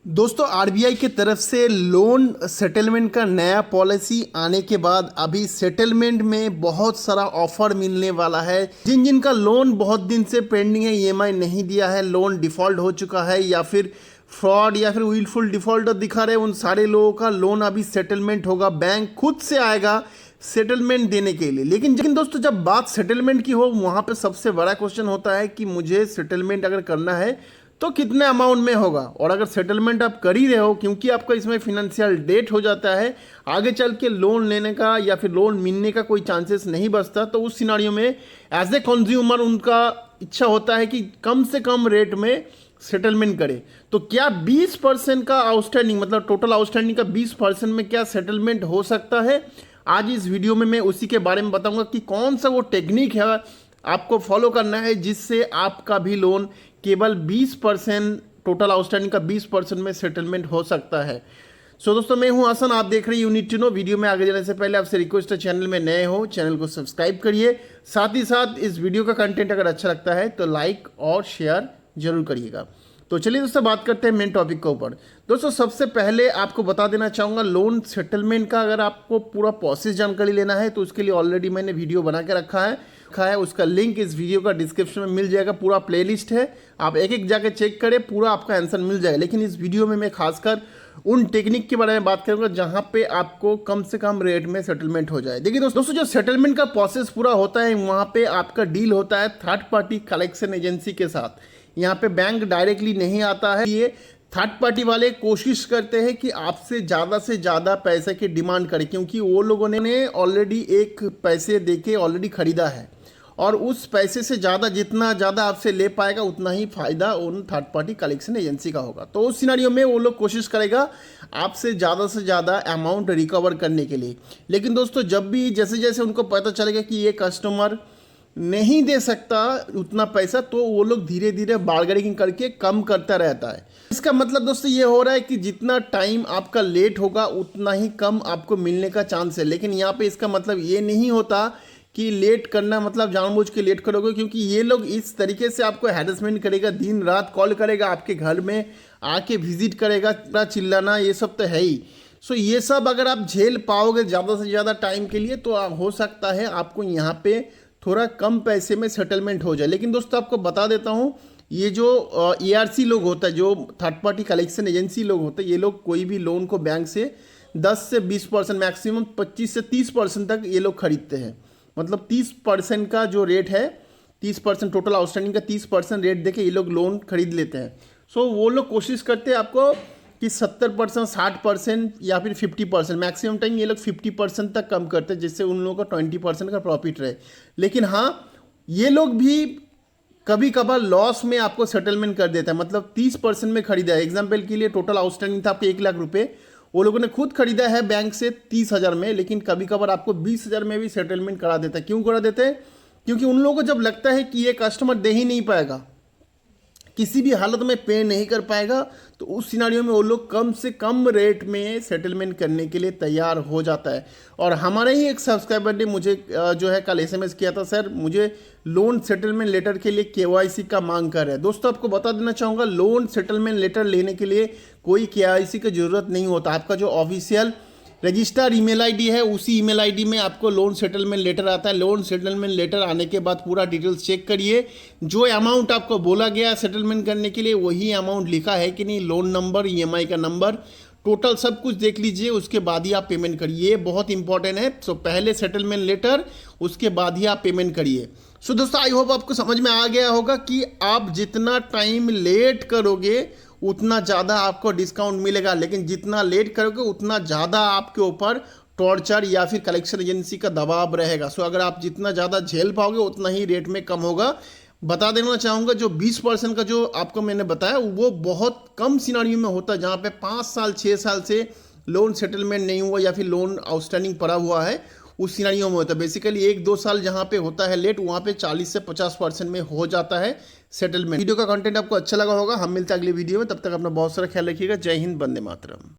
दोस्तों आरबीआई की तरफ से लोन सेटलमेंट का नया पॉलिसी आने के बाद अभी सेटलमेंट में बहुत सारा ऑफर मिलने वाला है। जिन जिन का लोन बहुत दिन से पेंडिंग है, ईएमआई नहीं दिया है, लोन डिफ़ॉल्ट हो चुका है या फिर फ्रॉड या फिर विलफुल डिफ़ॉल्टर दिखा रहे हैं, उन सारे लोगों का लोन अभी सेटलमेंट होगा। बैंक खुद से आएगा सेटलमेंट देने के लिए। लेकिन दोस्तों जब बात सेटलमेंट की हो, वहाँ पे सबसे बड़ा क्वेश्चन होता है कि मुझे सेटलमेंट अगर करना है तो कितने अमाउंट में होगा। और अगर सेटलमेंट आप कर ही रहे हो, क्योंकि आपका इसमें फिनेंशियल डेट हो जाता है, आगे चल के लोन लेने का या फिर लोन मिलने का कोई चांसेस नहीं बचता, तो उस सिनारियो में एज ए कंज्यूमर उनका इच्छा होता है कि कम से कम रेट में सेटलमेंट करे। तो क्या 20% का आउटस्टैंडिंग, मतलब टोटल आउटस्टैंडिंग का 20% में क्या सेटलमेंट हो सकता है? आज इस वीडियो में मैं उसी के बारे में बताऊंगा कि कौन सा वो टेक्निक है आपको फॉलो करना है जिससे आपका भी लोन केवल 20%, टोटल आउटस्टैंडिंग का 20% में सेटलमेंट हो सकता है। दोस्तों मैं हूं हसन, आप देख रहे हैं you need to know. Video में आगे जाने से पहले आपसे रिक्वेस्ट है, चैनल में नए हो चैनल को सब्सक्राइब करिए। साथ ही साथ इस वीडियो का कंटेंट अगर अच्छा लगता है तो लाइक और शेयर जरूर करिएगा। तो चलिए दोस्तों बात करते हैं मेन टॉपिक के ऊपर। दोस्तों सबसे पहले आपको बता देना चाहूँगा, लोन सेटलमेंट का अगर आपको पूरा प्रोसेस जानकारी लेना है तो उसके लिए ऑलरेडी मैंने वीडियो बना के रखा है। उसका लिंक इस वीडियो का डिस्क्रिप्शन में मिल जाएगा। पूरा प्लेलिस्ट है, आप एक एक जाके चेक करें, पूरा आपका आंसर मिल जाएगा। लेकिन इस वीडियो में मैं खासकर उन टेक्निक के बारे में बात करूंगा जहां पे आपको कम से कम रेट में सेटलमेंट हो जाए। देखिए दोस्तों जो सेटलमेंट का प्रोसेस पूरा होता है, वहां पे आपका डील होता है थर्ड पार्टी कलेक्शन एजेंसी के साथ। यहाँ पे बैंक डायरेक्टली नहीं आता है। ये थर्ड पार्टी वाले कोशिश करते हैं कि आपसे ज़्यादा से ज़्यादा पैसे की डिमांड करें, क्योंकि वो लोगों ने ऑलरेडी एक पैसे देके ऑलरेडी खरीदा है और उस पैसे से ज़्यादा, जितना ज़्यादा आपसे ले पाएगा उतना ही फ़ायदा उन थर्ड पार्टी कलेक्शन एजेंसी का होगा। तो उस सिनारियो में वो लोग कोशिश करेगा आपसे ज़्यादा अमाउंट रिकवर करने के लिए। लेकिन दोस्तों जब भी जैसे जैसे उनको पता चलेगा कि ये कस्टमर नहीं दे सकता उतना पैसा, तो वो लोग धीरे धीरे बार्गेनिंग करके कम करता रहता है। इसका मतलब दोस्तों ये हो रहा है कि जितना टाइम आपका लेट होगा उतना ही कम आपको मिलने का चांस है। लेकिन यहाँ पे इसका मतलब ये नहीं होता कि लेट करना मतलब जानबूझ के लेट करोगे, क्योंकि ये लोग इस तरीके से आपको हैरेसमेंट करेगा, दिन रात कॉल करेगा, आपके घर में आके विजिट करेगा, चिल्लाना, ये सब तो है ही। ये सब अगर आप झेल पाओगे ज़्यादा से ज़्यादा टाइम के लिए तो हो सकता है आपको यहाँ पे थोड़ा कम पैसे में सेटलमेंट हो जाए। लेकिन दोस्तों आपको बता देता हूँ, ये जो ERC लोग होता है, जो थर्ड पार्टी कलेक्शन एजेंसी लोग होते हैं, ये लोग कोई भी लोन को बैंक से 10 से 20%, मैक्सिमम 25 से 30% तक ये लोग खरीदते हैं। मतलब 30% का जो रेट है, 30% टोटल आउटस्टैंडिंग का 30% रेट देके ये लोग लोन खरीद लेते हैं। वो लोग कोशिश करते हैं आपको कि 70%, 60% या फिर 50%, मैक्सिमम टाइम ये लोग 50% तक कम करते हैं, जिससे उन लोगों का 20% का प्रॉफिट रहे। लेकिन हाँ, ये लोग भी कभी कभार लॉस में आपको सेटलमेंट कर देता है। मतलब 30% में खरीदा है, एग्जाम्पल के लिए टोटल आउटस्टैंडिंग था आपको 1 लाख रुपये, वो लोगों ने खुद खरीदा है बैंक से 30,000 में, लेकिन कभी कभार आपको 20,000 में भी सेटलमेंट करा देता है। क्यों करा देते हैं? क्योंकि उन लोगों को जब लगता है कि ये कस्टमर दे ही नहीं पाएगा, किसी भी हालत में पे नहीं कर पाएगा, तो उस सिनारियो में वो लोग कम से कम रेट में सेटलमेंट करने के लिए तैयार हो जाता है। और हमारे ही एक सब्सक्राइबर ने मुझे जो है कल SMS किया था, सर मुझे लोन सेटलमेंट लेटर के लिए KYC का मांग कर रहा है। दोस्तों आपको बता देना चाहूँगा, लोन सेटलमेंट लेटर लेने के लिए कोई KYC की ज़रूरत नहीं होता। आपका जो ऑफिशियल रजिस्टर्ड ईमेल आईडी है, उसी ईमेल आईडी में आपको लोन सेटलमेंट लेटर आता है। लोन सेटलमेंट लेटर आने के बाद पूरा डिटेल्स चेक करिए, जो अमाउंट आपको बोला गया सेटलमेंट करने के लिए वही अमाउंट लिखा है कि नहीं, लोन नंबर, EMI का नंबर, टोटल सब कुछ देख लीजिए, उसके बाद ही आप पेमेंट करिए। ये बहुत इंपॉर्टेंट है। पहले सेटलमेंट लेटर, उसके बाद ही आप पेमेंट करिए। दोस्तों आई होप आपको समझ में आ गया होगा कि आप जितना टाइम लेट करोगे उतना ज़्यादा आपको डिस्काउंट मिलेगा, लेकिन जितना लेट करोगे उतना ज़्यादा आपके ऊपर टॉर्चर या फिर कलेक्शन एजेंसी का दबाव रहेगा। अगर आप जितना ज़्यादा झेल पाओगे उतना ही रेट में कम होगा। बता देना चाहूँगा, जो 20% का जो आपको मैंने बताया वो बहुत कम सिनारियों में होता है, जहाँ पे 5 साल 6 साल से लोन सेटलमेंट नहीं हुआ या फिर लोन आउटस्टैंडिंग पड़ा हुआ है, उस सिनारियों में होता है। बेसिकली 1-2 साल जहाँ पे होता है लेट, वहाँ पे 40 से 50% में हो जाता है सेटलमेंट। वीडियो का कंटेंट आपको अच्छा लगा होगा। हम मिलते हैं अगले वीडियो में, तब तक अपना बहुत सारा ख्याल रखिएगा। जय हिंद, वंदे मातरम।